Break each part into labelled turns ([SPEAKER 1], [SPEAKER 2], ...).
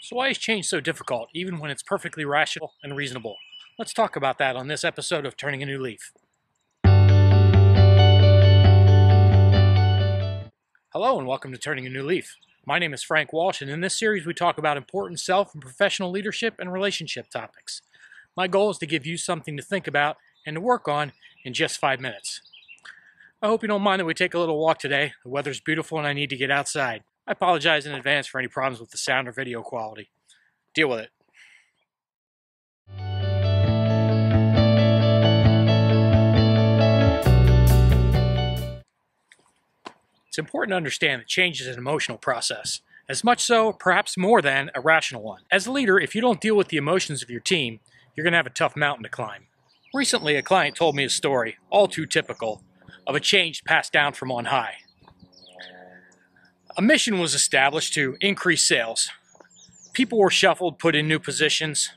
[SPEAKER 1] So why is change so difficult, even when it's perfectly rational and reasonable? Let's talk about that on this episode of Turning a New Leaf. Hello and welcome to Turning a New Leaf. My name is Frank Walsh, and in this series we talk about important self and professional leadership and relationship topics. My goal is to give you something to think about and to work on in just 5 minutes. I hope you don't mind that we take a little walk today. The weather's beautiful and I need to get outside. I apologize in advance for any problems with the sound or video quality. Deal with it. It's important to understand that change is an emotional process, as much so, perhaps more than, a rational one. As a leader, if you don't deal with the emotions of your team, you're going to have a tough mountain to climb. Recently, a client told me a story, all too typical, of a change passed down from on high. A mission was established to increase sales. People were shuffled, put in new positions,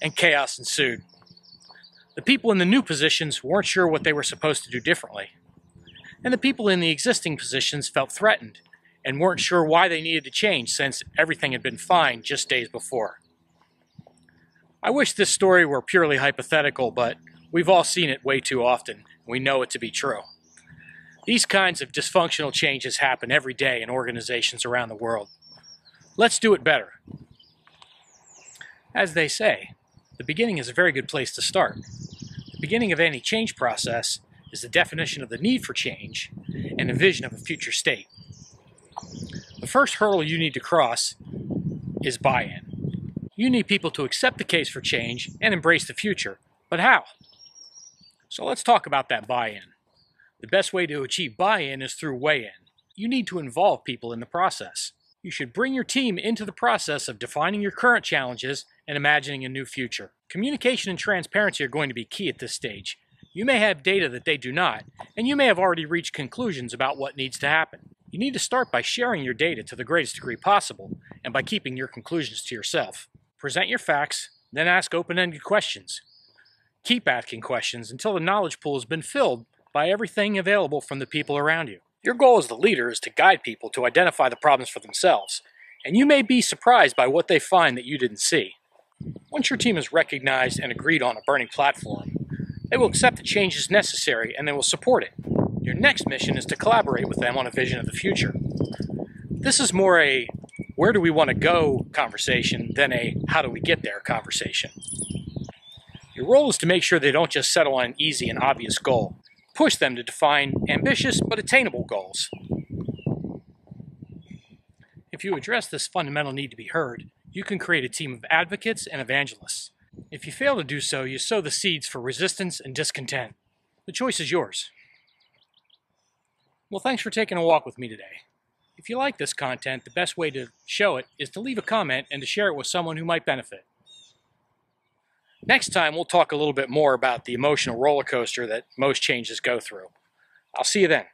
[SPEAKER 1] and chaos ensued. The people in the new positions weren't sure what they were supposed to do differently. And the people in the existing positions felt threatened and weren't sure why they needed to change since everything had been fine just days before. I wish this story were purely hypothetical, but we've all seen it way too often. We know it to be true. These kinds of dysfunctional changes happen every day in organizations around the world. Let's do it better. As they say, the beginning is a very good place to start. The beginning of any change process is the definition of the need for change and a vision of a future state. The first hurdle you need to cross is buy-in. You need people to accept the case for change and embrace the future. But how? So let's talk about that buy-in. The best way to achieve buy-in is through weigh-in. You need to involve people in the process. You should bring your team into the process of defining your current challenges and imagining a new future. Communication and transparency are going to be key at this stage. You may have data that they do not, and you may have already reached conclusions about what needs to happen. You need to start by sharing your data to the greatest degree possible, and by keeping your conclusions to yourself. Present your facts, then ask open-ended questions. Keep asking questions until the knowledge pool has been filled by everything available from the people around you. Your goal as the leader is to guide people to identify the problems for themselves, and you may be surprised by what they find that you didn't see. Once your team has recognized and agreed on a burning platform, they will accept the changes necessary and they will support it. Your next mission is to collaborate with them on a vision of the future. This is more a where do we want to go conversation than a how do we get there conversation. Your role is to make sure they don't just settle on an easy and obvious goal. Push them to define ambitious but attainable goals. If you address this fundamental need to be heard, you can create a team of advocates and evangelists. If you fail to do so, you sow the seeds for resistance and discontent. The choice is yours. Well, thanks for taking a walk with me today. If you like this content, the best way to show it is to leave a comment and to share it with someone who might benefit. Next time, we'll talk a little bit more about the emotional roller coaster that most changes go through. I'll see you then.